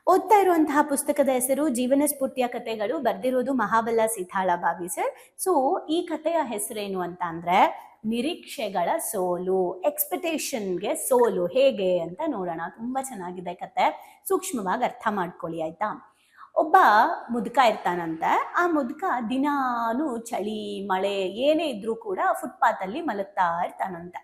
ಓದ್ತಾ ಇರುವಂತಹ ಪುಸ್ತಕದ ಹೆಸರು ಜೀವನ ಸ್ಫೂರ್ತಿಯ ಕಥೆಗಳು. ಬರ್ದಿರೋದು ಮಹಾಬಲ ಸೀತಾಳಭಾವಿ ಸರ್. ಸೊ ಈ ಕಥೆಯ ಹೆಸರೇನು ಅಂತ ಅಂದ್ರೆ ನಿರೀಕ್ಷೆಗಳ ಸೋಲು, ಎಕ್ಸ್ಪೆಕ್ಟೇಷನ್ಗೆ ಸೋಲು ಹೇಗೆ ಅಂತ ನೋಡೋಣ. ತುಂಬಾ ಚೆನ್ನಾಗಿದೆ ಕತೆ, ಸೂಕ್ಷ್ಮವಾಗಿ ಅರ್ಥ ಮಾಡ್ಕೊಳ್ಳಿ ಆಯ್ತಾ. ಒಬ್ಬ ಮುದುಕ ಇರ್ತಾನಂತೆ. ಆ ಮುದುಕ ದಿನಾನು ಚಳಿ ಮಳೆ ಏನೇ ಇದ್ರೂ ಕೂಡ ಫುಟ್ಪಾತ್ ಅಲ್ಲಿ ಮಲಗ್ತಾ ಇರ್ತಾನಂತೆ.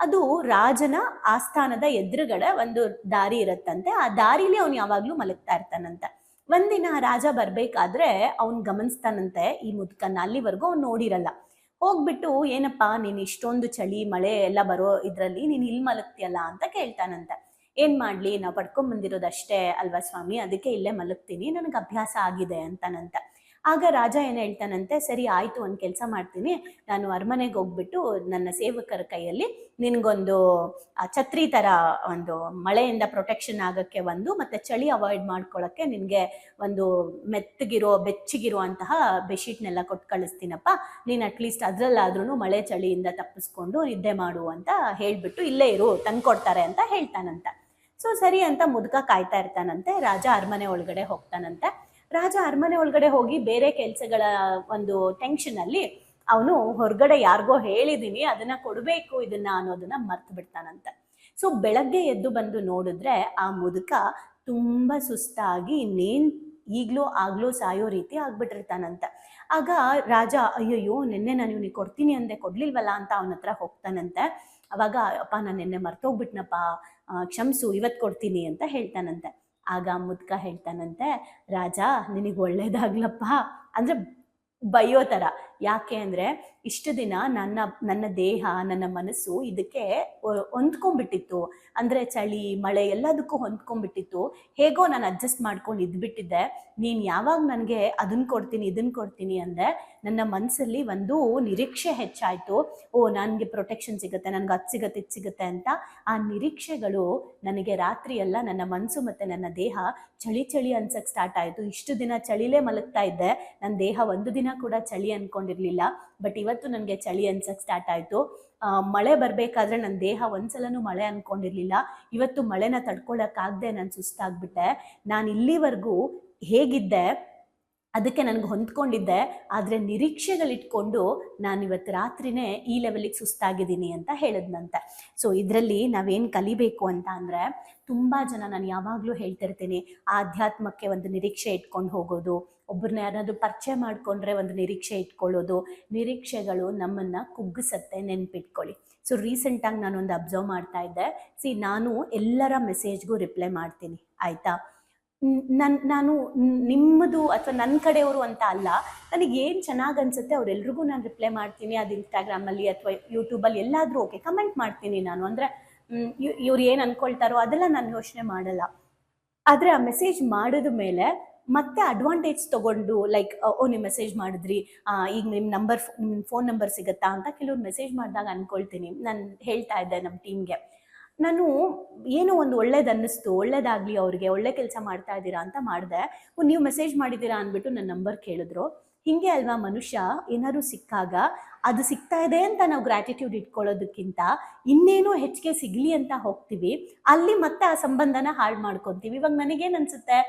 ಅದು ರಾಜನ ಆಸ್ಥಾನದ ಎದುರುಗಡೆ ಒಂದು ದಾರಿ ಇರತ್ತಂತೆ. ಆ ದಾರಿಲಿ ಅವ್ನು ಯಾವಾಗ್ಲೂ ಮಲಗ್ತಾ ಇರ್ತಾನಂತೆ. ಒಂದಿನ ರಾಜ ಬರ್ಬೇಕಾದ್ರೆ ಅವ್ನ್ ಗಮನಿಸ್ತಾನಂತೆ ಈ ಮುದುಕನ್ನ. ಅಲ್ಲಿವರೆಗೂ ಅವ್ನು ನೋಡಿರಲ್ಲ. ಹೋಗ್ಬಿಟ್ಟು, ಏನಪ್ಪಾ ನೀನ್ ಇಷ್ಟೊಂದು ಚಳಿ ಮಳೆ ಎಲ್ಲ ಬರೋ ಇದ್ರಲ್ಲಿ ನೀನ್ ಇಲ್ಲಿ ಮಲಗ್ತಿಯಲ್ಲ ಅಂತ ಕೇಳ್ತಾನಂತೆ. ಏನ್ ಮಾಡ್ಲಿ, ನಾವು ಪಡ್ಕೊಂಡ್ ಬಂದಿರೋದಷ್ಟೇ ಅಲ್ವಾ ಸ್ವಾಮಿ, ಅದಕ್ಕೆ ಇಲ್ಲೇ ಮಲಗ್ತೀನಿ, ನನಗೆ ಅಭ್ಯಾಸ ಆಗಿದೆ ಅಂತಾನಂತೆ. ಆಗ ರಾಜ ಏನ್ ಹೇಳ್ತಾನಂತೆ, ಸರಿ ಆಯ್ತು, ಒಂದ್ ಕೆಲಸ ಮಾಡ್ತೀನಿ, ನಾನು ಅರಮನೆಗೆ ಹೋಗ್ಬಿಟ್ಟು ನನ್ನ ಸೇವಕರ ಕೈಯಲ್ಲಿ ನಿನ್ಗೊಂದು ಛತ್ರಿ ತರ ಒಂದು ಮಳೆಯಿಂದ ಪ್ರೊಟೆಕ್ಷನ್ ಆಗಕ್ಕೆ ಒಂದು, ಮತ್ತೆ ಚಳಿ ಅವಾಯ್ಡ್ ಮಾಡ್ಕೊಳಕ್ಕೆ ನಿನ್ಗೆ ಒಂದು ಬೆಚ್ಚಗಿರೋ ಅಂತಹ ಬೆಡ್ಶೀಟ್ನೆಲ್ಲ ಕೊಟ್ಟು ಕಳಿಸ್ತೀನಪ್ಪ. ನೀನ್ ಅಟ್ಲೀಸ್ಟ್ ಅದ್ರಲ್ಲಾದ್ರೂ ಮಳೆ ಚಳಿಯಿಂದ ತಪ್ಪಿಸ್ಕೊಂಡು ನಿದ್ದೆ ಮಾಡು ಅಂತ ಹೇಳ್ಬಿಟ್ಟು ಇಲ್ಲೇ ಇರು, ತಂದ್ಕೊಡ್ತಾರೆ ಅಂತ ಹೇಳ್ತಾನಂತೆ. ಸೊ ಸರಿ ಅಂತ ಮುದುಕ ಕಾಯ್ತಾ ಇರ್ತಾನಂತೆ. ರಾಜ ಅರಮನೆ ಒಳಗಡೆ ಹೋಗ್ತಾನಂತೆ. ರಾಜ ಅರಮನೆ ಒಳಗಡೆ ಹೋಗಿ ಬೇರೆ ಕೆಲ್ಸಗಳ ಒಂದು ಟೆನ್ಷನ್ ಅಲ್ಲಿ ಅವನು ಹೊರಗಡೆ ಯಾರಿಗೋ ಹೇಳಿದೀನಿ ಅದನ್ನ ಕೊಡ್ಬೇಕು ಇದನ್ನ ಅನ್ನೋದನ್ನ ಮರ್ತು ಬಿಡ್ತಾನಂತೆ. ಸೊ ಬೆಳಗ್ಗೆ ಎದ್ದು ಬಂದು ನೋಡಿದ್ರೆ ಆ ಮುದುಕ ತುಂಬಾ ಸುಸ್ತಾಗಿ ಇನ್ನೇನ್ ಆಗ್ಲೂ ಸಾಯೋ ರೀತಿ ಆಗ್ಬಿಟ್ಟಿರ್ತಾನಂತೆ. ಆಗ ರಾಜ, ಅಯ್ಯಯ್ಯೋ ನಿನ್ನೆ ನಾನು ಇವನಿಗೆ ಕೊಡ್ತೀನಿ ಅಂದೆ, ಕೊಡ್ಲಿಲ್ವಲ್ಲ ಅಂತ ಅವನ ಹತ್ರ ಹೋಗ್ತಾನಂತೆ. ಅವಾಗ, ಅಪ್ಪ ನಾನು ನಿನ್ನೆ ಮರ್ತೋಗ್ಬಿಟ್ನಪ್ಪ, ಕ್ಷಮ್ಸು, ಇವತ್ತು ಕೊಡ್ತೀನಿ ಅಂತ ಹೇಳ್ತಾನಂತೆ. ಆಗ ಮುದ್ಕ ಹೇಳ್ತಾನಂತೆ, ರಾಜ ನಿನಗೆ ಒಳ್ಳೇದಾಗ್ಲಪ್ಪ, ಅಂದ್ರೆ ಬೈಯೋ ತರ. ಯಾಕೆ ಅಂದ್ರೆ ಇಷ್ಟು ದಿನ ನನ್ನ ದೇಹ ನನ್ನ ಮನಸ್ಸು ಇದಕ್ಕೆ ಹೊಂದ್ಕೊಂಡ್ಬಿಟ್ಟಿತ್ತು. ಅಂದ್ರೆ ಚಳಿ ಮಳೆ ಎಲ್ಲದಕ್ಕೂ ಹೊಂದ್ಕೊಂಡ್ಬಿಟ್ಟಿತ್ತು. ಹೇಗೋ ನಾನು ಅಡ್ಜಸ್ಟ್ ಮಾಡ್ಕೊಂಡು ಇದ್ಬಿಟ್ಟಿದ್ದೆ. ನೀನ್ ಯಾವಾಗ ನನಗೆ ಅದನ್ನ ಕೊಡ್ತೀನಿ ಇದನ್ನ ಕೊಡ್ತೀನಿ ಅಂದೆ, ನನ್ನ ಮನಸ್ಸಲ್ಲಿ ಒಂದು ನಿರೀಕ್ಷೆ ಹೆಚ್ಚಾಯ್ತು. ನನ್ಗೆ ಪ್ರೊಟೆಕ್ಷನ್ ಸಿಗುತ್ತೆ, ನನ್ಗೆ ಅದು ಸಿಗುತ್ತೆ ಇದು ಸಿಗುತ್ತೆ ಅಂತ. ಆ ನಿರೀಕ್ಷೆಗಳು ನನಗೆ ರಾತ್ರಿ ಎಲ್ಲ ನನ್ನ ಮನಸ್ಸು ಮತ್ತೆ ನನ್ನ ದೇಹ ಚಳಿ ಅನ್ಸಕ್ ಸ್ಟಾರ್ಟ್ ಆಯ್ತು. ಇಷ್ಟು ದಿನ ಚಳಿಲೇ ಮಲಗ್ತಾ ಇದ್ದೆ, ನನ್ನ ದೇಹ ಒಂದು ದಿನ ಕೂಡ ಚಳಿ ಅನ್ಕೊಂಡಿರ್ಲಿಲ್ಲ. ಬಟ್ ಇವತ್ತು ನನಗೆ ಚಳಿ ಅನ್ಸಕ್ ಸ್ಟಾರ್ಟ್ ಆಯ್ತು. ಮಳೆ ಬರ್ಬೇಕಾದ್ರೆ ನನ್ನ ದೇಹ ಒಂದ್ಸಲನೂ ಮಳೆ ಅನ್ಕೊಂಡಿರ್ಲಿಲ್ಲ. ಇವತ್ತು ಮಳೆನ ತಡ್ಕೊಳಕ್ಕಾಗ್ದೆ ನಾನು ಸುಸ್ತಾಗ್ಬಿಟ್ಟೆ. ನಾನು ಇಲ್ಲಿವರೆಗೂ ಹೇಗಿದ್ದೆ ಅದಕ್ಕೆ ನನಗೆ ಹೊಂದ್ಕೊಂಡಿದ್ದೆ, ಆದರೆ ನಿರೀಕ್ಷೆಗಳಿಟ್ಕೊಂಡು ನಾನು ಇವತ್ತು ರಾತ್ರಿನೇ ಈ ಲೆವೆಲಿಗೆ ಸುಸ್ತಾಗಿದ್ದೀನಿ ಅಂತ ಹೇಳಿದ್ನಂತೆ. ಸೊ ಇದರಲ್ಲಿ ನಾವೇನು ಕಲಿಬೇಕು ಅಂತ ಅಂದರೆ, ತುಂಬ ಜನ, ನಾನು ಯಾವಾಗಲೂ ಹೇಳ್ತಿರ್ತೀನಿ, ಆಧ್ಯಾತ್ಮಕ್ಕೆ ಒಂದು ನಿರೀಕ್ಷೆ ಇಟ್ಕೊಂಡು ಹೋಗೋದು, ಒಬ್ಬರನ್ನ ಯಾರಾದರೂ ಪರಿಚಯ ಮಾಡಿಕೊಂಡ್ರೆ ಒಂದು ನಿರೀಕ್ಷೆ ಇಟ್ಕೊಳ್ಳೋದು, ನಿರೀಕ್ಷೆಗಳು ನಮ್ಮನ್ನು ಕುಗ್ಗಿಸತ್ತೆ, ನೆನ್ಪಿಟ್ಕೊಳ್ಳಿ. ಸೊ ರೀಸೆಂಟಾಗಿ ನಾನೊಂದು ಅಬ್ಸರ್ವ್ ಮಾಡ್ತಾ ಇದ್ದೆ. ನಾನು ಎಲ್ಲರ ಮೆಸೇಜ್ಗೂ ರಿಪ್ಲೈ ಮಾಡ್ತೀನಿ ಆಯಿತಾ. ನಾನು ನಿಮ್ಮದು ಅಥವಾ ನನ್ನ ಕಡೆಯವರು ಅಂತ ಅಲ್ಲ, ನನಗೆ ಏನು ಚೆನ್ನಾಗಿ ಅನಿಸುತ್ತೆ ಅವರೆಲ್ರಿಗೂ ನಾನು ರಿಪ್ಲೈ ಮಾಡ್ತೀನಿ. ಅದು ಇನ್ಸ್ಟಾಗ್ರಾಮಲ್ಲಿ ಅಥವಾ ಯೂಟ್ಯೂಬಲ್ಲಿ ಎಲ್ಲಾದರೂ ಓಕೆ ಕಮೆಂಟ್ ಮಾಡ್ತೀನಿ ನಾನು. ಅಂದರೆ ಇವ್ರು ಏನು ಅಂದ್ಕೊಳ್ತಾರೋ ಅದೆಲ್ಲ ನಾನು ಯೋಚನೆ ಮಾಡಲ್ಲ. ಆದರೆ ಆ ಮೆಸೇಜ್ ಮಾಡಿದ ಮೇಲೆ ಮತ್ತೆ ಅಡ್ವಾಂಟೇಜ್ ತೊಗೊಂಡು, ಲೈಕ್ ನೀವು ಮೆಸೇಜ್ ಮಾಡಿದ್ರಿ, ಈಗ ನಿಮ್ಮ ಫೋನ್ ನಂಬರ್ ಸಿಗುತ್ತಾ ಅಂತ ಕೆಲವ್ರು ಮೆಸೇಜ್ ಮಾಡಿದಾಗ ಅಂದ್ಕೊಳ್ತೀನಿ. ನಾನು ಹೇಳ್ತಾ ಇದ್ದೆ ನಮ್ಮ ಟೀಮ್ಗೆ, ನಾನು ಏನೋ ಒಂದು ಒಳ್ಳೇದು ಅನ್ನಿಸ್ತು, ಒಳ್ಳೇದಾಗ್ಲಿ ಅವ್ರಿಗೆ, ಒಳ್ಳೆ ಕೆಲಸ ಮಾಡ್ತಾ ಇದ್ದೀರಾ ಅಂತ ಮಾಡಿದೆ. ನೀವು ಮೆಸೇಜ್ ಮಾಡಿದ್ದೀರಾ ಅಂದ್ಬಿಟ್ಟು ನನ್ನ ನಂಬರ್ ಕೇಳಿದ್ರು. ಹಿಂಗೆ ಅಲ್ವಾ ಮನುಷ್ಯ, ಏನಾದ್ರು ಸಿಕ್ಕಾಗ ಅದು ಸಿಗ್ತಾ ಇದೆ ಅಂತ ನಾವು ಗ್ರ್ಯಾಟಿಟ್ಯೂಡ್ ಇಟ್ಕೊಳ್ಳೋದಕ್ಕಿಂತ ಇನ್ನೇನೋ ಹೆಚ್ಚಿಗೆ ಸಿಗ್ಲಿ ಅಂತ ಹೋಗ್ತೀವಿ, ಅಲ್ಲಿ ಮತ್ತೆ ಆ ಸಂಬಂಧನ ಹಾಳು ಮಾಡ್ಕೊತೀವಿ. ಇವಾಗ ನನಗೇನು ಅನ್ಸುತ್ತೆ,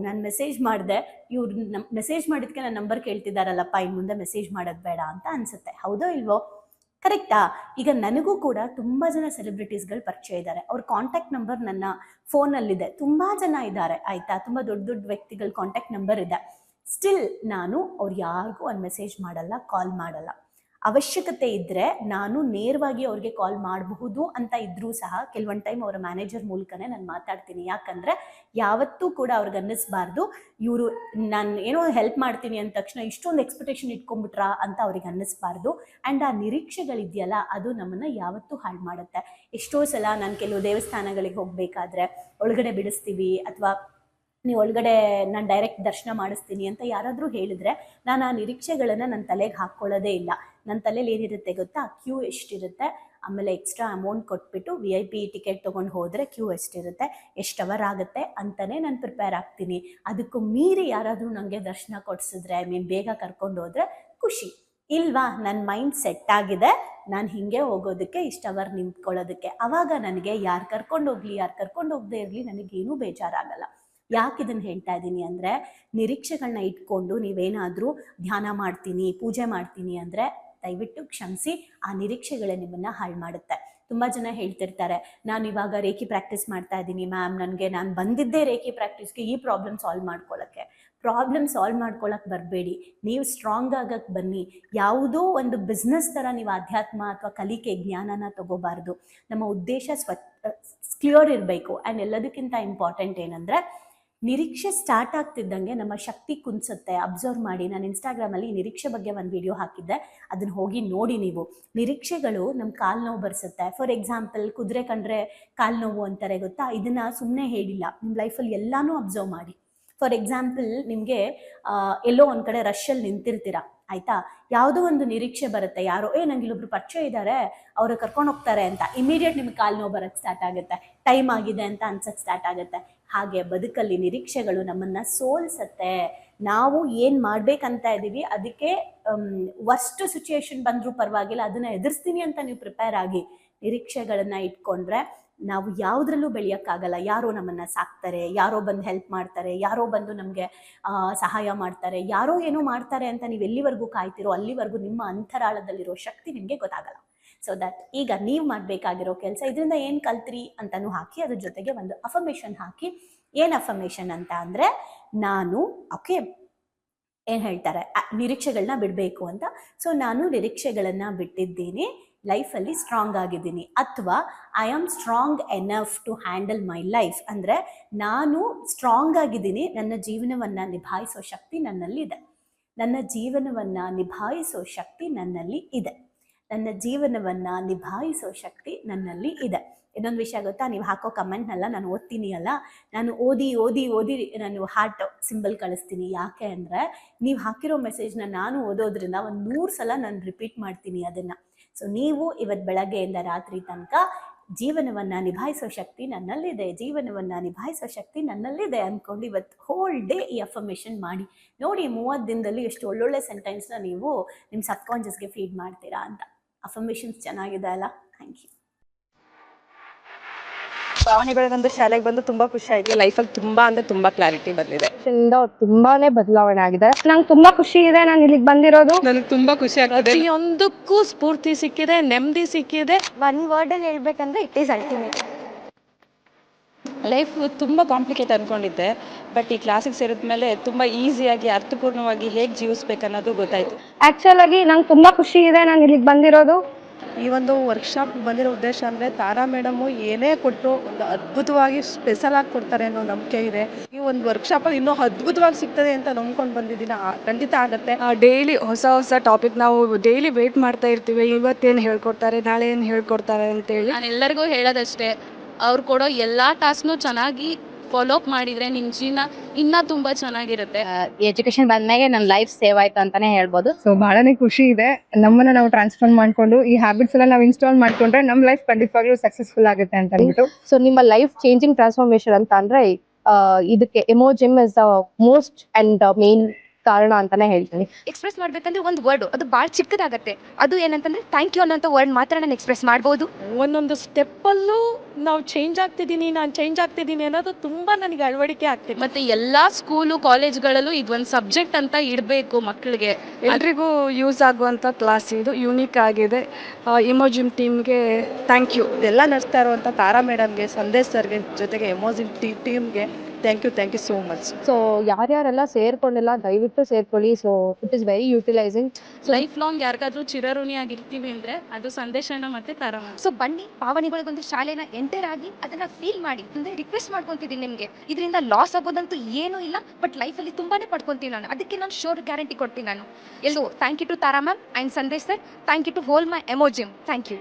ನಾನು ಮೆಸೇಜ್ ಮಾಡಿದೆ, ಇವ್ರು ಮೆಸೇಜ್ ಮಾಡಿದ್ಕೆ ನನ್ನ ನಂಬರ್ ಕೇಳ್ತಿದಾರಲ್ಲಪ್ಪ, ಇನ್ನು ಮುಂದೆ ಮೆಸೇಜ್ ಮಾಡೋದು ಬೇಡ ಅಂತ ಅನ್ಸುತ್ತೆ. ಹೌದೋ ಇಲ್ವೋ? ಕರೆಕ್ಟಾ? ಈಗ ನನಗೂ ಕೂಡ ತುಂಬ ಜನ ಸೆಲೆಬ್ರಿಟೀಸ್ಗಳು ಪರಿಚಯ ಇದ್ದಾರೆ. ಅವ್ರ ಕಾಂಟ್ಯಾಕ್ಟ್ ನಂಬರ್ ನನ್ನ ಫೋನಲ್ಲಿದೆ. ತುಂಬ ಜನ ಇದ್ದಾರೆ ಆಯಿತಾ, ತುಂಬ ದೊಡ್ಡ ವ್ಯಕ್ತಿಗಳ ಕಾಂಟ್ಯಾಕ್ಟ್ ನಂಬರ್ ಇದೆ. ಸ್ಟಿಲ್ ನಾನು ಅವ್ರು ಯಾರಿಗೂ ಒಂದು ಮೆಸೇಜ್ ಮಾಡಲ್ಲ, ಕಾಲ್ ಮಾಡಲ್ಲ. ಅವಶ್ಯಕತೆ ಇದ್ದರೆ ನಾನು ನೇರವಾಗಿ ಅವ್ರಿಗೆ ಕಾಲ್ ಮಾಡಬಹುದು ಅಂತ ಇದ್ರೂ ಸಹ ಕೆಲವೊಂದು ಟೈಮ್ ಅವರ ಮ್ಯಾನೇಜರ್ ಮೂಲಕನೇ ನಾನು ಮಾತಾಡ್ತೀನಿ. ಯಾಕಂದರೆ ಯಾವತ್ತೂ ಕೂಡ ಅವ್ರಿಗೆ ಅನ್ನಿಸ್ಬಾರ್ದು, ಇವರು ನಾನು ಏನೋ ಹೆಲ್ಪ್ ಮಾಡ್ತೀನಿ ಅಂದ ತಕ್ಷಣ ಇಷ್ಟೊಂದು ಎಕ್ಸ್ಪೆಕ್ಟೇಷನ್ ಇಟ್ಕೊಂಡ್ಬಿಟ್ರಾ ಅಂತ ಅವ್ರಿಗೆ ಅನ್ನಿಸ್ಬಾರ್ದು. ಆ್ಯಂಡ್ ಆ ನಿರೀಕ್ಷೆಗಳಿದೆಯಲ್ಲ, ಅದು ನಮ್ಮನ್ನು ಯಾವತ್ತೂ ಹಾಳು ಮಾಡುತ್ತೆ. ಎಷ್ಟೋ ಸಲ ನಾನು ಕೆಲವು ದೇವಸ್ಥಾನಗಳಿಗೆ ಹೋಗಬೇಕಾದ್ರೆ ಒಳಗಡೆ ಬಿಡಿಸ್ತೀವಿ, ಅಥವಾ ನೀವು ಒಳಗಡೆ ನಾನು ಡೈರೆಕ್ಟ್ ದರ್ಶನ ಮಾಡಿಸ್ತೀನಿ ಅಂತ ಯಾರಾದರೂ ಹೇಳಿದ್ರೆ, ನಾನು ಆ ನಿರೀಕ್ಷೆಗಳನ್ನು ನನ್ನ ತಲೆಗೆ ಹಾಕ್ಕೊಳ್ಳೋದೇ ಇಲ್ಲ. ನನ್ನ ತಲೆಯಲ್ಲಿ ಏನಿರುತ್ತೆ ಗೊತ್ತಾ, ಕ್ಯೂ ಎಷ್ಟಿರುತ್ತೆ, ಆಮೇಲೆ ಎಕ್ಸ್ಟ್ರಾ ಅಮೌಂಟ್ ಕೊಟ್ಬಿಟ್ಟು VIP ಟಿಕೆಟ್ ತೊಗೊಂಡು ಹೋದರೆ ಕ್ಯೂ ಎಷ್ಟಿರುತ್ತೆ, ಎಷ್ಟು ಅವರ್ ಆಗುತ್ತೆ ಅಂತಲೇ ನಾನು ಪ್ರಿಪೇರ್ ಆಗ್ತೀನಿ. ಅದಕ್ಕೂ ಮೀರಿ ಯಾರಾದರೂ ನನಗೆ ದರ್ಶನ ಕೊಡಿಸಿದ್ರೆ, ಬೇಗ ಕರ್ಕೊಂಡು ಹೋದರೆ ಖುಷಿ ಇಲ್ವಾ? ನನ್ನ ಮೈಂಡ್ ಸೆಟ್ ಆಗಿದೆ, ನಾನು ಹಿಂಗೆ ಹೋಗೋದಕ್ಕೆ, ಇಷ್ಟು ಅವರ್ ನಿಂತ್ಕೊಳ್ಳೋದಕ್ಕೆ. ಆವಾಗ ನನಗೆ ಯಾರು ಕರ್ಕೊಂಡು ಹೋಗಲಿ ಯಾರು ಕರ್ಕೊಂಡು ಹೋಗದೆ ಇರಲಿ ನನಗೇನೂ ಬೇಜಾರಾಗಲ್ಲ. ಯಾಕೆ ಇದನ್ನು ಹೇಳ್ತಾ ಇದ್ದೀನಿ ಅಂದರೆ, ನಿರೀಕ್ಷೆಗಳನ್ನ ಇಟ್ಕೊಂಡು ನೀವೇನಾದರೂ ಧ್ಯಾನ ಮಾಡ್ತೀನಿ, ಪೂಜೆ ಮಾಡ್ತೀನಿ ಅಂದರೆ ದಯವಿಟ್ಟು ಕ್ಷಮಿಸಿ, ಆ ನಿರೀಕ್ಷೆಗಳೇ ನಿಮ್ಮನ್ನು ಹಾಳು ಮಾಡುತ್ತೆ. ತುಂಬ ಜನ ಹೇಳ್ತಿರ್ತಾರೆ, ನಾನು ಇವಾಗ ರೇಖಿ ಪ್ರಾಕ್ಟೀಸ್ ಮಾಡ್ತಾ ಇದ್ದೀನಿ ಮ್ಯಾಮ್, ನಾನು ಬಂದಿದ್ದೇ ರೇಖಿ ಪ್ರಾಕ್ಟೀಸ್ಗೆ ಈ ಪ್ರಾಬ್ಲಮ್ ಸಾಲ್ವ್ ಮಾಡ್ಕೊಳ್ಳೋಕ್ಕೆ. ಪ್ರಾಬ್ಲಮ್ ಸಾಲ್ವ್ ಮಾಡ್ಕೊಳ್ಳೋಕೆ ಬರಬೇಡಿ, ನೀವು ಸ್ಟ್ರಾಂಗ್ ಆಗಕ್ಕೆ ಬನ್ನಿ. ಯಾವುದೋ ಒಂದು ಬಿಸ್ನೆಸ್ ಥರ ನೀವು ಅಧ್ಯಾತ್ಮ ಅಥವಾ ಕಲಿಕೆ ಜ್ಞಾನನ ತಗೋಬಾರ್ದು. ನಮ್ಮ ಉದ್ದೇಶ ಕ್ಲಿಯರ್ ಇರಬೇಕು. ಆ್ಯಂಡ್ ಎಲ್ಲದಕ್ಕಿಂತ ಇಂಪಾರ್ಟೆಂಟ್ ಏನಂದರೆ, ನಿರೀಕ್ಷೆ ಸ್ಟಾರ್ಟ್ ಆಗ್ತಿದ್ದಂಗೆ ನಮ್ಮ ಶಕ್ತಿ ಕುಂದಿಸುತ್ತೆ. ಅಬ್ಸರ್ವ್ ಮಾಡಿ, ನಾನು ಇನ್ಸ್ಟಾಗ್ರಾಮಲ್ಲಿ ನಿರೀಕ್ಷೆ ಬಗ್ಗೆ ಒಂದು ವಿಡಿಯೋ ಹಾಕಿದ್ದೆ, ಅದನ್ನು ಹೋಗಿ ನೋಡಿ ನೀವು. ನಿರೀಕ್ಷೆಗಳು ನಮ್ಮ ಕಾಲು ನೋವು ಬರ್ಸುತ್ತೆ. ಫಾರ್ ಎಕ್ಸಾಂಪಲ್, ಕುದುರೆ ಕಂಡ್ರೆ ಕಾಲು ನೋವು ಅಂತಾರೆ ಗೊತ್ತಾ, ಇದನ್ನು ಸುಮ್ಮನೆ ಹೇಳಿಲ್ಲ, ನಿಮ್ಮ ಲೈಫಲ್ಲಿ ಎಲ್ಲನೂ ಅಬ್ಸರ್ವ್ ಮಾಡಿ. ಫಾರ್ ಎಕ್ಸಾಂಪಲ್, ನಿಮಗೆ ಎಲ್ಲೋ ಒಂದು ಕಡೆ ರಶಲ್ಲಿ ನಿಂತಿರ್ತೀರ ಆಯಿತಾ, ಯಾವುದೋ ಒಂದು ನಿರೀಕ್ಷೆ ಬರುತ್ತೆ, ಯಾರೋ ನಂಗೆ ಇಲ್ಲೊಬ್ರು ಪರಿಚಯ ಇದ್ದಾರೆ, ಅವರು ಕರ್ಕೊಂಡು ಹೋಗ್ತಾರೆ ಅಂತ, ಇಮಿಡಿಯೇಟ್ ನಿಮ್ಗೆ ಕಾಲು ನೋವು ಬರೋಕ್ಕೆ ಸ್ಟಾರ್ಟ್ ಆಗುತ್ತೆ, ಟೈಮ್ ಆಗಿದೆ ಅಂತ ಅನ್ಸಕ್ಕೆ ಸ್ಟಾರ್ಟ್ ಆಗುತ್ತೆ. ಹಾಗೆ ಬದುಕಲ್ಲಿ ನಿರೀಕ್ಷೆಗಳು ನಮ್ಮನ್ನು ಸೋಲ್ಸತ್ತೆ. ನಾವು ಏನು ಮಾಡಬೇಕಂತ ಇದ್ದೀವಿ ಅದಕ್ಕೆ ವರ್ಸ್ಟ್ ಸಿಚುಯೇಷನ್ ಬಂದರೂ ಪರವಾಗಿಲ್ಲ, ಅದನ್ನು ಎದುರಿಸ್ತೀನಿ ಅಂತ ನೀವು ಪ್ರಿಪೇರ್ ಆಗಿ ನಿರೀಕ್ಷೆಗಳನ್ನು ಇಟ್ಕೊಂಡ್ರೆ ನಾವು ಯಾವುದ್ರಲ್ಲೂ ಬೆಳೆಯೋಕ್ಕಾಗಲ್ಲ. ಯಾರೋ ನಮ್ಮನ್ನು ಸಾಕ್ತಾರೆ, ಯಾರೋ ಬಂದು ಹೆಲ್ಪ್ ಮಾಡ್ತಾರೆ, ಯಾರೋ ಬಂದು ನಮಗೆ ಸಹಾಯ ಮಾಡ್ತಾರೆ, ಯಾರೋ ಏನೋ ಮಾಡ್ತಾರೆ ಅಂತ ನೀವು ಎಲ್ಲಿವರೆಗೂ ಕಾಯ್ತಿರೋ ಅಲ್ಲಿವರೆಗೂ ನಿಮ್ಮ ಅಂತರಾಳದಲ್ಲಿರೋ ಶಕ್ತಿ ನಿಮಗೆ ಗೊತ್ತಾಗಲ್ಲ. ಸೊ ದಟ್ ಈಗ ನೀವು ಮಾಡಬೇಕಾಗಿರೋ ಕೆಲಸ, ಇದರಿಂದ ಏನು ಕಲ್ತ್ರಿ ಅಂತಲೂ ಹಾಕಿ, ಅದ್ರ ಜೊತೆಗೆ ಒಂದು ಅಫರ್ಮೇಷನ್ ಹಾಕಿ. ಏನು ಅಫರ್ಮೇಷನ್ ಅಂತ ಅಂದರೆ, ನಾನು ಏನು ಹೇಳ್ತಾರೆ, ನಿರೀಕ್ಷೆಗಳನ್ನ ಬಿಡಬೇಕು ಅಂತ. ಸೊ ನಾನು ನಿರೀಕ್ಷೆಗಳನ್ನು ಬಿಟ್ಟಿದ್ದೀನಿ, ಲೈಫಲ್ಲಿ ಸ್ಟ್ರಾಂಗ್ ಆಗಿದ್ದೀನಿ, ಅಥವಾ I am strong enough to handle my life. ಅಂದರೆ ನಾನು ಸ್ಟ್ರಾಂಗ್ ಆಗಿದ್ದೀನಿ, ನನ್ನ ಜೀವನವನ್ನು ನಿಭಾಯಿಸೋ ಶಕ್ತಿ ನನ್ನಲ್ಲಿದೆ, ನನ್ನ ಜೀವನವನ್ನು ನಿಭಾಯಿಸೋ ಶಕ್ತಿ ನನ್ನಲ್ಲಿ ಇದೆ, ನನ್ನ ಜೀವನವನ್ನು ನಿಭಾಯಿಸೋ ಶಕ್ತಿ ನನ್ನಲ್ಲಿ ಇದೆ. ಇನ್ನೊಂದು ವಿಷಯ ಗೊತ್ತಾ, ನೀವು ಹಾಕೋ ಕಮೆಂಟ್ನೆಲ್ಲ ನಾನು ಓದ್ತೀನಿ ಅಲ್ಲ, ನಾನು ಓದಿ ನಾನು ಹಾರ್ಟ್ ಸಿಂಬಲ್ ಕಳಿಸ್ತೀನಿ. ಯಾಕೆ ಅಂದರೆ, ನೀವು ಹಾಕಿರೋ ಮೆಸೇಜ್ನ ನಾನು ಓದೋದ್ರಿಂದ ಒಂದು 100 ಸಲ ನಾನು ರಿಪೀಟ್ ಮಾಡ್ತೀನಿ ಅದನ್ನು. ಸೊ ನೀವು ಇವತ್ತು ಬೆಳಗ್ಗೆಯಿಂದ ರಾತ್ರಿ ತನಕ ಜೀವನವನ್ನು ನಿಭಾಯಿಸೋ ಶಕ್ತಿ ನನ್ನಲ್ಲಿದೆ, ಜೀವನವನ್ನು ನಿಭಾಯಿಸೋ ಶಕ್ತಿ ನನ್ನಲ್ಲಿದೆ ಅಂದ್ಕೊಂಡು ಇವತ್ತು ಹೋಲ್ ಡೇ ಈ ಅಫರ್ಮೇಷನ್ ಮಾಡಿ ನೋಡಿ. 30 ದಿನದಲ್ಲಿ ಎಷ್ಟು ಒಳ್ಳೊಳ್ಳೆ ಸೆಂಟೆನ್ಸ್ನ ನೀವು ನಿಮ್ಮ ಸಬ್ಕಾನ್ಷಿಯಸ್ಗೆ ಫೀಡ್ ಮಾಡ್ತೀರಾ ಅಂತ. ಅಫರ್ಮೇಷನ್ಸ್ ಚೆನ್ನಾಗಿದೆ ಅಲ್ಲ? Thank you. ಭಾವನೆಗಳು ಬಂದು ಶಾಲೆಗೆ ಬಂದು ತುಂಬಾ ಖುಷಿ ಆಯ್ತು. ಲೈಫಲ್ಲಿ ತುಂಬಾ ಅಂದ್ರೆ ತುಂಬಾ ಕ್ಲಾರಿಟಿ ಬಂದಿದೆ. ತುಂಬಾನೇ ಬದಲಾವಣೆ ಆಗಿದೆ. ನಂಗೆ ತುಂಬಾ ಖುಷಿ ಇದೆ ನಾನು ಇಲ್ಲಿಗೆ ಬಂದಿರೋದು. ನನಗೆ ತುಂಬಾ ಖುಷಿ ಆಗ್ತದೆ. ಪ್ರತಿಯೊಂದಕ್ಕೂ ಸ್ಫೂರ್ತಿ ಸಿಕ್ಕಿದೆ, ನೆಮ್ಮದಿ ಸಿಕ್ಕಿದೆ. ಒನ್ ವರ್ಡ್ ಅಲ್ಲಿ ಹೇಳ್ಬೇಕಂದ್ರೆ ಇಟ್ ಈಸ್ ಅಲ್ಟಿಮೇಟ್. ಲೈಫ್ ತುಂಬ ಕಾಂಪ್ಲಿಕೇಟ್ ಅಂದ್ಕೊಂಡಿದ್ದೆ, ಬಟ್ ಈ ಕ್ಲಾಸಿಗೆ ಸೇರಿದ್ಮೇಲೆ ತುಂಬ ಈಸಿಯಾಗಿ ಅರ್ಥಪೂರ್ಣವಾಗಿ ಹೇಗೆ ಜೀವಿಸ್ಬೇಕು ಅನ್ನೋದು ಗೊತ್ತಾಯ್ತು. ಆಕ್ಚುಲ್ ಆಗಿ ನಂಗೆ ತುಂಬಾ ಖುಷಿ ಇದೆ ನಾನು ಇಲ್ಲಿಗೆ ಬಂದಿರೋದು. ಈ ಒಂದು ವರ್ಕ್ಶಾಪ್ ಬಂದಿರೋ ಉದ್ದೇಶ ಅಂದರೆ, ತಾರಾ ಮೇಡಮು ಏನೇ ಕೊಟ್ಟರು ಒಂದು ಅದ್ಭುತವಾಗಿ ಸ್ಪೆಷಲ್ ಆಗಿ ಕೊಡ್ತಾರೆ ಅನ್ನೋ ನಂಬಿಕೆ ಇದೆ. ಈ ಒಂದು ವರ್ಕ್ಶಾಪಲ್ಲಿ ಇನ್ನೂ ಅದ್ಭುತವಾಗಿ ಸಿಗ್ತದೆ ಅಂತ ನಂಬ್ಕೊಂಡು ಬಂದಿದ್ದೀನಿ. ಖಂಡಿತ ಆಗುತ್ತೆ. ಡೈಲಿ ಹೊಸ ಟಾಪಿಕ್ ನಾವು ಡೈಲಿ ವೇಟ್ ಮಾಡ್ತಾ ಇರ್ತೀವಿ, ಇವತ್ತೇನು ಹೇಳ್ಕೊಡ್ತಾರೆ, ನಾಳೆ ಏನು ಹೇಳ್ಕೊಡ್ತಾರೆ ಅಂತೇಳಿ. ನಾನು ಎಲ್ಲರಿಗೂ ಹೇಳೋದಷ್ಟೇ, ಅವ್ರು ಕೊಡೋ ಎಲ್ಲ ಟಾಸ್ಕ್ನು ಚೆನ್ನಾಗಿ ಫಾಲೋ ಅಪ್ ಮಾಡಿದರೆ ನಿಮ್ಮ ಜೀವನ ಇನ್ನೂ ತುಂಬ ಚೆನ್ನಾಗಿರುತ್ತೆ. ಎಜುಕೇಶನ್ ಬಂದ್ಮೇಲೆ ನನ್ನ ಲೈಫ್ ಸೇವ್ ಆಯ್ತು ಅಂತಾನೆ ಹೇಳ್ಬೋದು. ಸೊ ಬಹಳನೇ ಖುಷಿ ಇದೆ. ನಮ್ಮನ್ನ ನಾವು ಟ್ರಾನ್ಸ್ಫಾರ್ಮ್ ಮಾಡ್ಕೊಂಡು ಈ ಹ್ಯಾಬಿಟ್ಸ್ ಎಲ್ಲ ನಾವು ಇನ್ಸ್ಟಾಲ್ ಮಾಡ್ಕೊಂಡ್ರೆ ನಮ್ಮ ಲೈಫ್ ಖಂಡಿತವಾಗ್ಲೂ ಸಕ್ಸಸ್ಫುಲ್ ಆಗುತ್ತೆ ಅಂತ ಅಂದ್ಬಿಟ್ಟು. ಸೊ ನಿಮ್ಮ ಲೈಫ್ ಚೇಂಜಿಂಗ್ ಟ್ರಾನ್ಸ್ಫಾರ್ಮೇಶನ್ ಅಂತ ಅಂದ್ರೆ ಇದಕ್ಕೆ ಎಮೋಜಿಮ್ is the most and main ಕಾರಣ ಅಂತಾನೆ ಹೇಳ್ತೀನಿ. ಎಕ್ಸ್ಪ್ರೆಸ್ ಮಾಡ್ಬೇಕಂದ್ರೆ ಒಂದು ವರ್ಡ್ ಅದು ಭಾಳ ಚಿಕ್ಕದಾಗತ್ತೆ. ಅದು ಏನಂತಂದ್ರೆ ಥ್ಯಾಂಕ್ ಯು ಅನ್ನೋಂಥ ವರ್ಡ್ ಮಾತ್ರ ನಾನು ಎಕ್ಸ್ಪ್ರೆಸ್ ಮಾಡ್ಬೋದು. ಒಂದೊಂದು ಸ್ಟೆಪ್ಪಲ್ಲೂ ನಾವು ಚೇಂಜ್ ಆಗ್ತಿದ್ದೀನಿ ಅನ್ನೋದು ತುಂಬ ನನಗೆ ಅಳವಡಿಕೆ ಆಗ್ತಿದೆ. ಮತ್ತು ಎಲ್ಲ ಸ್ಕೂಲು ಕಾಲೇಜ್ಗಳಲ್ಲೂ ಇದೊಂದು ಸಬ್ಜೆಕ್ಟ್ ಅಂತ ಇಡಬೇಕು ಮಕ್ಕಳಿಗೆ. ಎಲ್ರಿಗೂ ಯೂಸ್ ಆಗುವಂಥ ಕ್ಲಾಸ್ ಇದು, ಯೂನಿಕ್ ಆಗಿದೆ. ಇಮೋಜಿಮ್ ಟೀಮ್ಗೆ ಥ್ಯಾಂಕ್ ಯು. ಎಲ್ಲ ನಡೆಸ್ತಾ ಇರುವಂಥ ತಾರಾ ಮೇಡಮ್ಗೆ, ಸಂದೇಶ್ ಸರ್ಗೆ, ಜೊತೆಗೆ ಎಮೋಜಿಮ್ ಟೀಮ್ಗೆ thank you so much. So ಯಾರ್ಯಾರೆಲ್ಲ ಸೇರ್ಕೊಂಡಿಲ್ಲ ದಯವಿಟ್ಟು ಸೇರ್ಕೊಳ್ಳಿ. So it is very utilising. Life long ಯಾರಿಗಾದ್ರೂ ಚಿರಋಣಿಯಾಗಿರ್ತೀವಿ ಅಂದರೆ ಅದು ಸಂದೇಶನ ಮತ್ತು ತಾರಾ. ಸೊ ಬನ್ನಿ ಭಾವನೆಗಳಿಗೊಂದು ಶಾಲೆನ ಎಂಟರ್ ಆಗಿ ಅದನ್ನ ಫೀಲ್ ಮಾಡಿ. ಅಂದ್ರೆ ರಿಕ್ವೆಸ್ಟ್ ಮಾಡ್ಕೊಂತಿದ್ದೀನಿ ನಿಮಗೆ, ಇದರಿಂದ ಲಾಸ್ ಆಗೋದಂತೂ ಏನೂ ಇಲ್ಲ, ಬಟ್ ಲೈಫಲ್ಲಿ ತುಂಬಾನೇ ಪಡ್ಕೊಂತೀನಿ ನಾನು. ಅದಕ್ಕೆ ನಾನು ಶೋರ್ ಗ್ಯಾರಂಟಿ ಕೊಡ್ತೀನಿ ನಾನು. ಎಲ್ಲೋ thank you to Tara ma'am and Sandesh sir. Thank you to whole my ಎಮೋಜಿಮ್. Thank you.